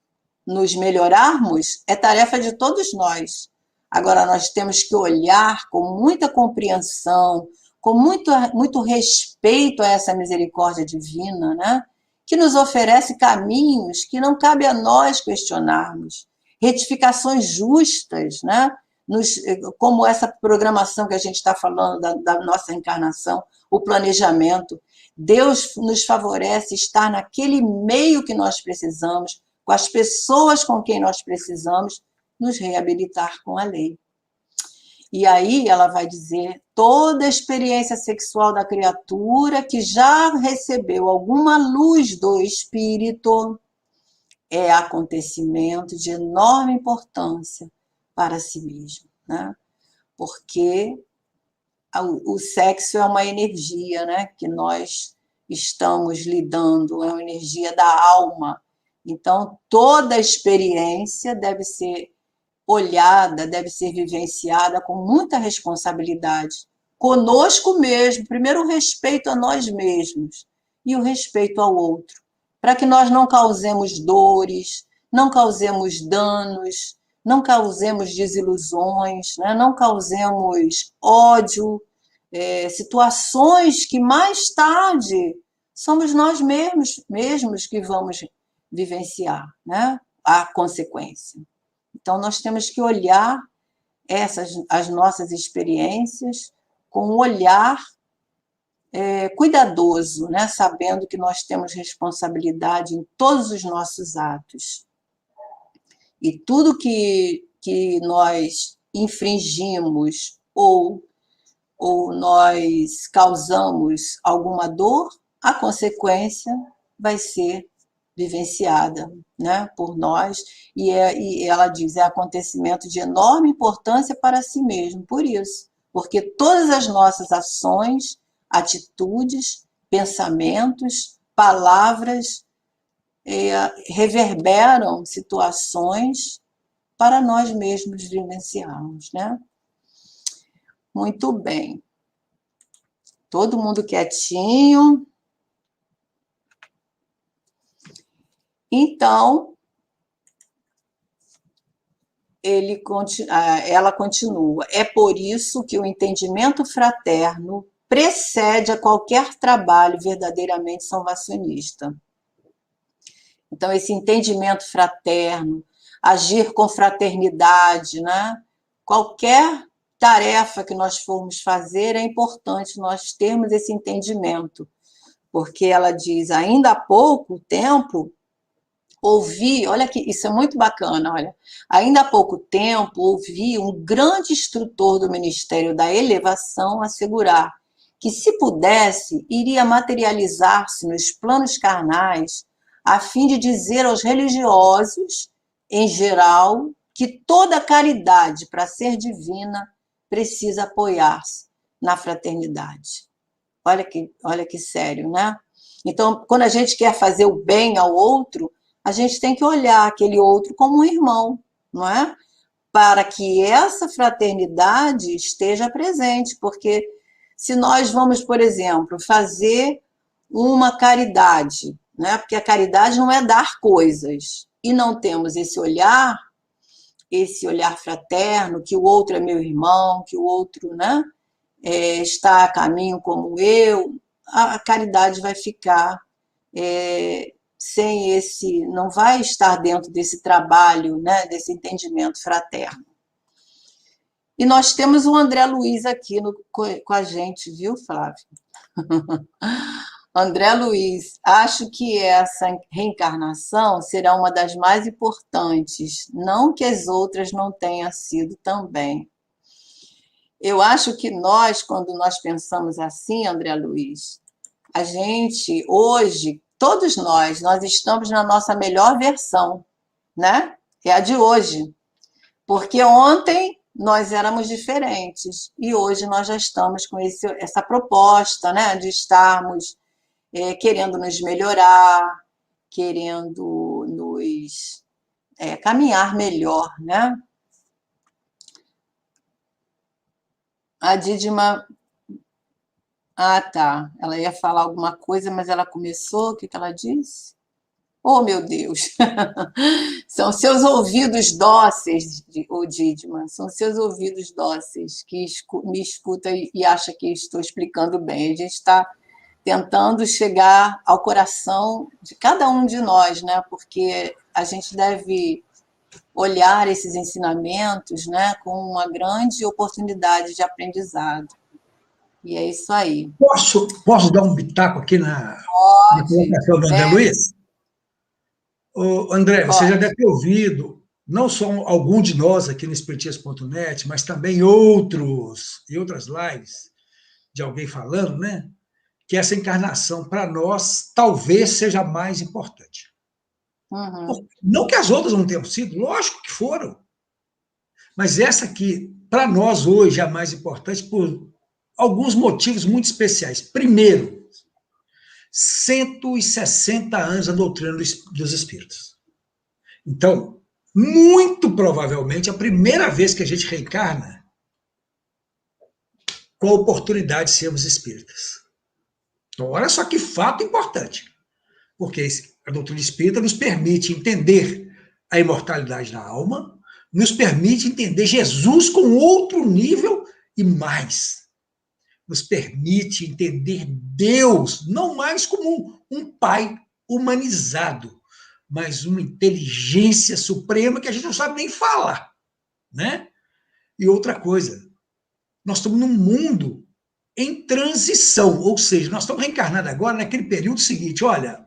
Speaker 2: nos melhorarmos é tarefa de todos nós. Agora, nós temos que olhar com muita compreensão, com muito respeito a essa misericórdia divina, né? Que nos oferece caminhos que não cabe a nós questionarmos, retificações justas, né? Como essa programação que a gente está falando da nossa encarnação, o planejamento. Deus nos favorece estar naquele meio que nós precisamos, com as pessoas com quem nós precisamos, nos reabilitar com a lei. E aí ela vai dizer, toda a experiência sexual da criatura que já recebeu alguma luz do Espírito é acontecimento de enorme importância para si mesmo, né? Porque o sexo é uma energia, né, que nós estamos lidando, é uma energia da alma. Então, toda a experiência deve ser olhada, deve ser vivenciada com muita responsabilidade. Conosco mesmo, primeiro o respeito a nós mesmos e o respeito ao outro, para que nós não causemos dores, não causemos danos, não causemos desilusões, né? Não causemos ódio, situações que mais tarde somos nós mesmos que vamos vivenciar, né? A consequência. Então, nós temos que olhar as nossas experiências com um olhar cuidadoso, né? Sabendo que nós temos responsabilidade em todos os nossos atos. E tudo que nós infringimos ou nós causamos alguma dor, a consequência vai ser vivenciada, né, por nós, e ela diz, é acontecimento de enorme importância para si mesmo, por isso, porque todas as nossas ações, atitudes, pensamentos, palavras, reverberam situações para nós mesmos vivenciarmos, né? Muito bem. Todo mundo quietinho. Então, ela continua. É por isso que o entendimento fraterno precede a qualquer trabalho verdadeiramente salvacionista. Então, esse entendimento fraterno, agir com fraternidade, né? Qualquer tarefa que nós formos fazer, é importante nós termos esse entendimento, porque ela diz, ainda há pouco tempo, ouvi, olha que isso é muito bacana, olha, ainda há pouco tempo ouvi um grande instrutor do Ministério da Elevação assegurar que, se pudesse, iria materializar-se nos planos carnais a fim de dizer aos religiosos, em geral, que toda caridade, para ser divina, precisa apoiar-se na fraternidade. Olha que sério, né? Então, quando a gente quer fazer o bem ao outro, a gente tem que olhar aquele outro como um irmão, não é? Para que essa fraternidade esteja presente, porque se nós vamos, por exemplo, fazer uma caridade, né? Porque a caridade não é dar coisas, e não temos esse olhar fraterno, que o outro é meu irmão, que o outro, né, está a caminho como eu, a caridade vai ficar sem esse, não vai estar dentro desse trabalho, né, desse entendimento fraterno. E nós temos o André Luiz aqui com a gente, viu, Flávio? André Luiz, acho que essa reencarnação será uma das mais importantes, não que as outras não tenham sido também. Eu acho que nós, quando nós pensamos assim, André Luiz, a gente, hoje, todos nós estamos na nossa melhor versão, né? É a de hoje. Porque ontem nós éramos diferentes e hoje nós já estamos com essa proposta, né? De estarmos querendo nos melhorar, querendo nos caminhar melhor, né? A Dídima... Ah, tá. Ela ia falar alguma coisa, mas ela começou. O que ela disse? Oh, meu Deus! São seus ouvidos dóceis, ô Didma, são seus ouvidos dóceis que me escuta e acha que estou explicando bem. A gente está tentando chegar ao coração de cada um de nós, né? Porque a gente deve olhar esses ensinamentos, né, com uma grande oportunidade de aprendizado. E é isso aí.
Speaker 1: Posso dar um bitaco aqui na
Speaker 2: Pode,
Speaker 1: colocação do André Luiz? Ô, André, você já
Speaker 2: pode.
Speaker 1: deve ter ouvido, não só algum de nós aqui no Espiritismo.net, mas também outros, e outras lives, de alguém falando, né? Que essa encarnação, para nós, talvez seja a mais importante.
Speaker 2: Uhum.
Speaker 1: Não que as outras não tenham sido, lógico que foram. Mas essa aqui, para nós hoje, é a mais importante por alguns motivos muito especiais. Primeiro, 160 anos da doutrina dos espíritos. Então, muito provavelmente, a primeira vez que a gente reencarna com a oportunidade de sermos espíritas. Então, olha só que fato importante. Porque a doutrina espírita nos permite entender a imortalidade da alma, nos permite entender Jesus com outro nível e mais. Nos permite entender Deus, não mais como um pai humanizado, mas uma inteligência suprema que a gente não sabe nem falar, né? E outra coisa, nós estamos num mundo em transição, ou seja, nós estamos reencarnando agora naquele período seguinte, olha,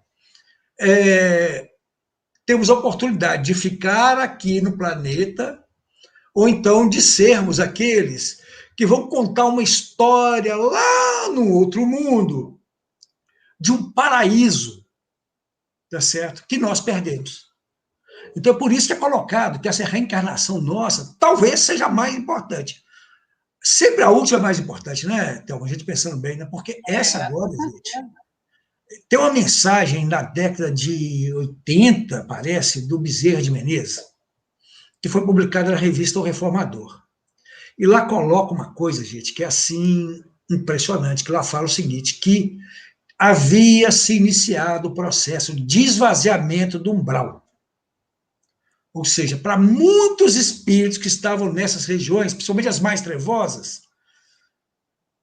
Speaker 1: temos a oportunidade de ficar aqui no planeta, ou então de sermos aqueles que vão contar uma história lá no outro mundo, de um paraíso, tá certo? Que nós perdemos. Então é por isso que é colocado que essa reencarnação nossa talvez seja a mais importante. Sempre a última é mais importante, né? Tem a gente pensando bem, né? Porque essa agora, gente, tem uma mensagem na década de 80, parece, do Bezerra de Menezes, que foi publicada na revista O Reformador. E lá coloca uma coisa, gente, que é assim impressionante, que lá fala o seguinte, que havia se iniciado o processo de esvaziamento do umbral. Ou seja, para muitos espíritos que estavam nessas regiões, principalmente as mais trevosas,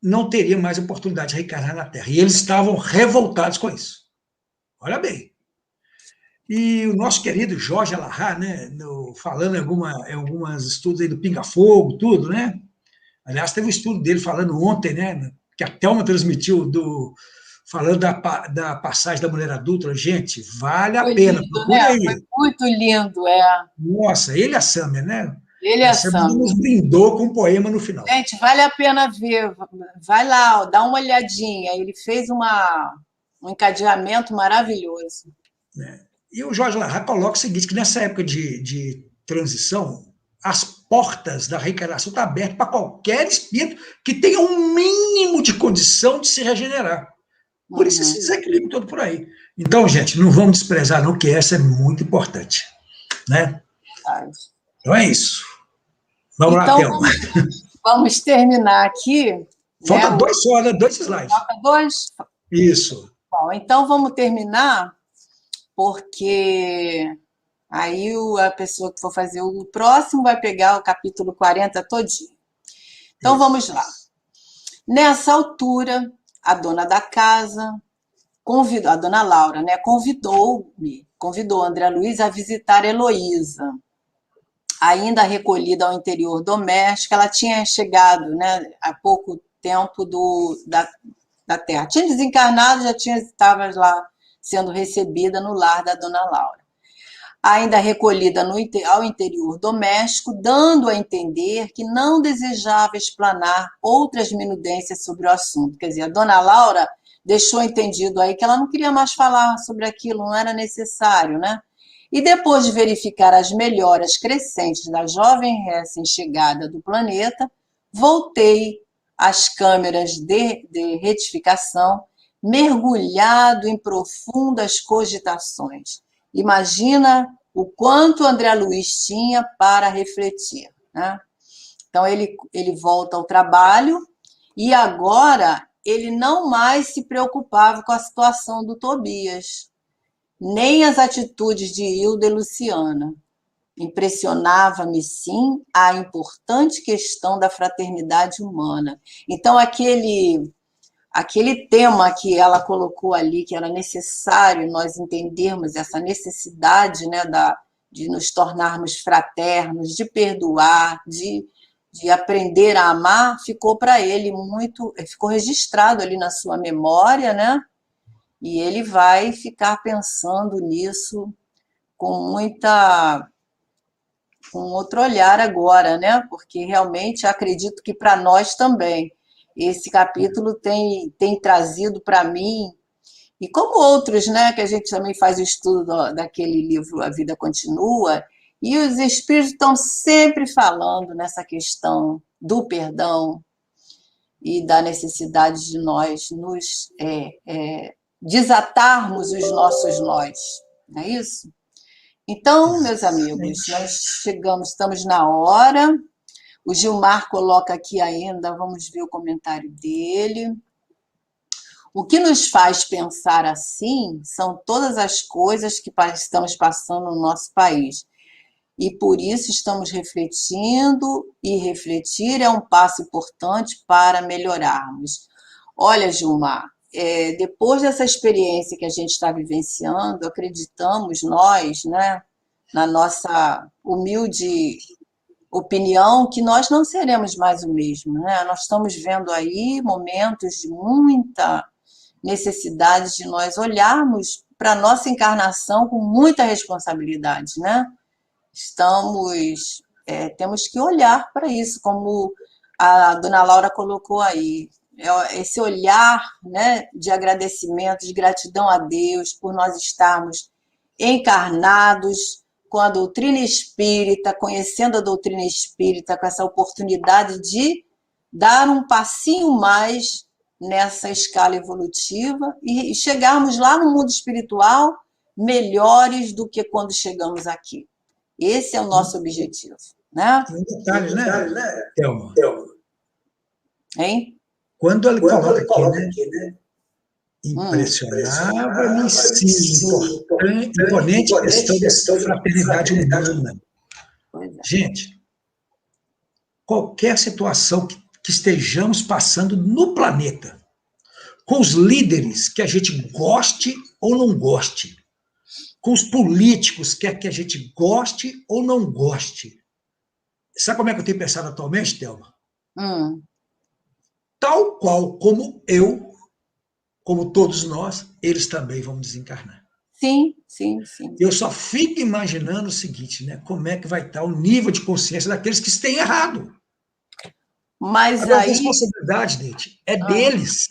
Speaker 1: não teria mais oportunidade de reencarnar na Terra. E eles estavam revoltados com isso. Olha bem. E o nosso querido Jorge Alahá, né, falando em alguns estudos aí do Pinga Fogo, tudo, né? Aliás, teve um estudo dele falando ontem, né, que a Thelma transmitiu, falando da passagem da mulher adulta. Gente, vale a
Speaker 2: Foi
Speaker 1: pena,
Speaker 2: lindo,
Speaker 1: procure
Speaker 2: né? Foi
Speaker 1: aí.
Speaker 2: muito lindo, é.
Speaker 1: Nossa, ele e a Sâmia, né?
Speaker 2: Ele
Speaker 1: E
Speaker 2: é
Speaker 1: a
Speaker 2: a
Speaker 1: Sâmia nos
Speaker 2: Sâmia.
Speaker 1: brindou com um poema no final.
Speaker 2: Gente, vale a pena ver. Vai lá, ó, dá uma olhadinha. Ele fez um encadeamento maravilhoso.
Speaker 1: Né? E o Jorge Larra coloca o seguinte, que nessa época de transição, as portas da reencarnação estão abertas para qualquer espírito que tenha um mínimo de condição de se regenerar. Por isso esse
Speaker 2: Uhum.
Speaker 1: desequilíbrio todo por aí. Então, gente, não vamos desprezar não, que essa é muito importante. Né? Então é isso. Vamos lá,
Speaker 2: Então,
Speaker 1: Thelma.
Speaker 2: vamos terminar aqui, né?
Speaker 1: Falta dois só, né? Dois slides.
Speaker 2: Falta dois?
Speaker 1: Isso.
Speaker 2: Bom, então vamos terminar, porque aí a pessoa que for fazer o próximo vai pegar o capítulo 40 todinho. Então
Speaker 1: Isso.
Speaker 2: vamos lá. Nessa altura, a dona da casa convidou, a dona Laura, né, convidou André Luiz a visitar Heloísa. Ainda recolhida ao interior doméstico, ela tinha chegado, né, há pouco tempo da Terra. Tinha desencarnado, estava lá sendo recebida no lar da dona Laura. Ainda recolhida ao interior doméstico, dando a entender que não desejava explanar outras minudências sobre o assunto. Quer dizer, a dona Laura deixou entendido aí que ela não queria mais falar sobre aquilo, não era necessário, né? E depois de verificar as melhoras crescentes da jovem recém-chegada do planeta, voltei às câmeras de retificação, mergulhado em profundas cogitações. Imagina o quanto André Luiz tinha para refletir, né? Então, ele volta ao trabalho e agora ele não mais se preocupava com a situação do Tobias. nem as atitudes de Hilda e Luciana. Impressionava-me, sim, a importante questão da fraternidade humana. Então, aquele tema que ela colocou ali, que era necessário nós entendermos essa necessidade, né, de nos tornarmos fraternos, de perdoar, de aprender a amar, ficou para ele ficou registrado ali na sua memória, né? E ele vai ficar pensando nisso com outro olhar agora, né? Porque realmente acredito que para nós também esse capítulo tem trazido para mim, e como outros, né, que a gente também faz o estudo daquele livro A Vida Continua, e os espíritos estão sempre falando nessa questão do perdão e da necessidade de nós nos desatarmos os nossos nós, não é isso? Então, meus amigos, nós estamos na hora. O Gilmar coloca aqui ainda, vamos ver o comentário dele. O que nos faz pensar assim são todas as coisas que estamos passando no nosso país. E por isso estamos refletindo, e refletir é um passo importante para melhorarmos. Olha, Gilmar, depois dessa experiência que a gente está vivenciando, acreditamos nós, né, na nossa humilde opinião, que nós não seremos mais o mesmo, né? Nós estamos vendo aí momentos de muita necessidade de nós olharmos para a nossa encarnação com muita responsabilidade, né? Temos que olhar para isso, como a dona Laura colocou aí, esse olhar, né, de agradecimento, de gratidão a Deus por nós estarmos encarnados com a doutrina espírita, conhecendo a doutrina espírita, com essa oportunidade de dar um passinho mais nessa escala evolutiva e chegarmos lá no mundo espiritual melhores do que quando chegamos aqui. Esse é o nosso objetivo, né?
Speaker 1: Tem um detalhe, né, Thelma?
Speaker 2: Hein?
Speaker 1: Quando ele coloca aqui, né? Impressionava-me, sim, imponente questão da fraternidade humana. Gente, qualquer situação que estejamos passando no planeta, com os líderes, que a gente goste ou não goste, com os políticos, quer que a gente goste ou não goste. Sabe como é que eu tenho pensado atualmente, Thelma? Tal qual como eu, como todos nós, eles também vão desencarnar.
Speaker 2: Sim, sim, sim.
Speaker 1: Eu só fico imaginando o seguinte, né? Como é que vai estar o nível de consciência daqueles que têm errado.
Speaker 2: Mas
Speaker 1: agora,
Speaker 2: aí...
Speaker 1: a responsabilidade, gente, é deles.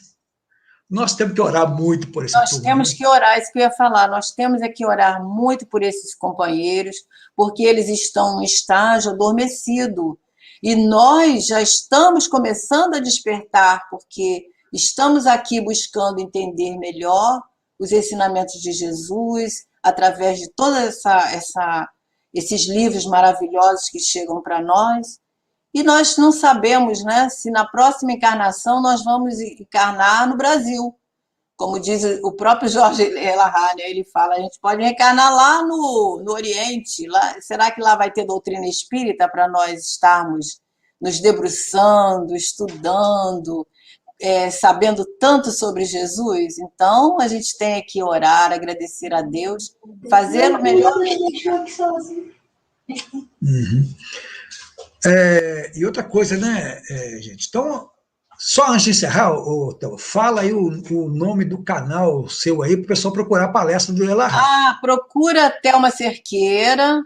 Speaker 1: Nós temos que orar muito por esse
Speaker 2: Nós temos que orar, isso que eu ia falar, nós temos que orar muito por esses companheiros, porque eles estão em estágio adormecido. E nós já estamos começando a despertar, porque estamos aqui buscando entender melhor os ensinamentos de Jesus, através de todos esses livros maravilhosos que chegam para nós. E nós não sabemos, né, se na próxima encarnação nós vamos encarnar no Brasil. Como diz o próprio Jorge Elahá, né, ele fala, a gente pode reencarnar lá no Oriente. Será que lá vai ter doutrina espírita para nós estarmos nos debruçando, estudando, sabendo tanto sobre Jesus? Então, a gente tem que orar, agradecer a Deus, fazer o melhor.
Speaker 1: E outra coisa, né, gente? Então, só antes de encerrar, fala aí o nome do canal seu aí para o pessoal procurar a palestra do Elahá.
Speaker 2: Procura Thelma Cerqueira,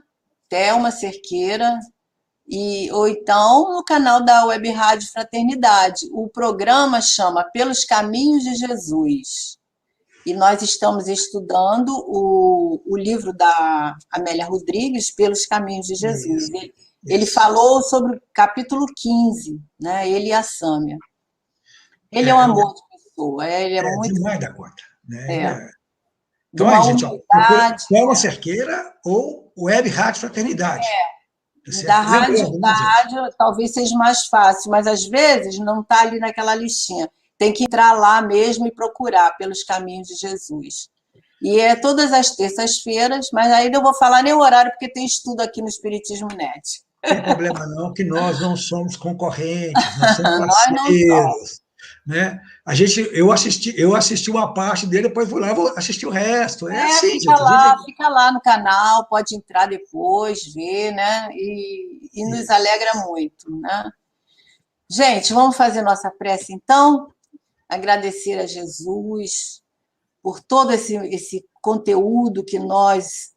Speaker 2: ou então no canal da Web Rádio Fraternidade. O programa chama Pelos Caminhos de Jesus. E nós estamos estudando o livro da Amélia Rodrigues, Pelos Caminhos de Jesus. Ele falou sobre o capítulo 15, né? Ele e a Sâmia. Ele é um amor de pessoa, ele é muito...
Speaker 1: demais da conta. Né?
Speaker 2: Então, aí, gente,
Speaker 1: Thelma Cerqueira ou Web Rádio Fraternidade.
Speaker 2: Da rádio, talvez seja mais fácil, mas às vezes não está ali naquela listinha. Tem que entrar lá mesmo e procurar Pelos Caminhos de Jesus. E é todas as terças-feiras, mas aí não vou falar nem o horário, porque tem estudo aqui no Espiritismo Net.
Speaker 1: Não tem problema não, que nós não somos concorrentes, nós somos
Speaker 2: Nós não somos.
Speaker 1: parceiros, né? Eu assisti uma parte dele, depois vou lá e vou assistir o resto. É assim, gente.
Speaker 2: Fica lá no canal, pode entrar depois, ver, né? E nos alegra muito, né? Gente, vamos fazer nossa prece então? Agradecer a Jesus por todo esse conteúdo que nós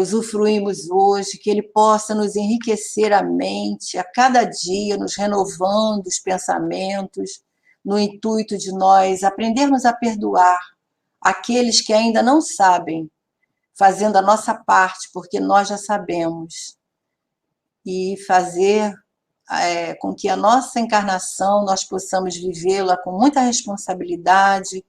Speaker 2: usufruímos hoje, que Ele possa nos enriquecer a mente a cada dia, nos renovando os pensamentos, no intuito de nós aprendermos a perdoar aqueles que ainda não sabem, fazendo a nossa parte, porque nós já sabemos, e fazer com que a nossa encarnação nós possamos vivê-la com muita responsabilidade,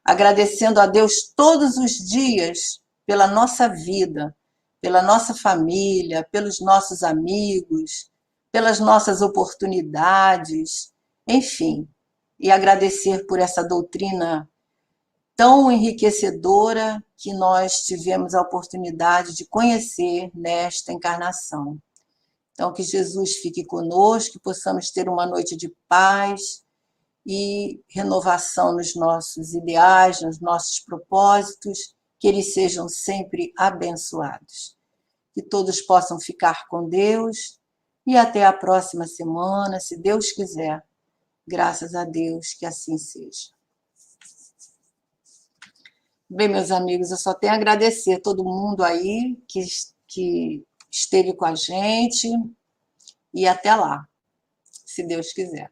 Speaker 2: agradecendo a Deus todos os dias pela nossa vida, pela nossa família, pelos nossos amigos, pelas nossas oportunidades, enfim, e agradecer por essa doutrina tão enriquecedora que nós tivemos a oportunidade de conhecer nesta encarnação. Então, que Jesus fique conosco, que possamos ter uma noite de paz e renovação nos nossos ideais, nos nossos propósitos, que eles sejam sempre abençoados. Que todos possam ficar com Deus e até a próxima semana, se Deus quiser. Graças a Deus, que assim seja. Bem, meus amigos, eu só tenho a agradecer a todo mundo aí que esteve com a gente e até lá, se Deus quiser.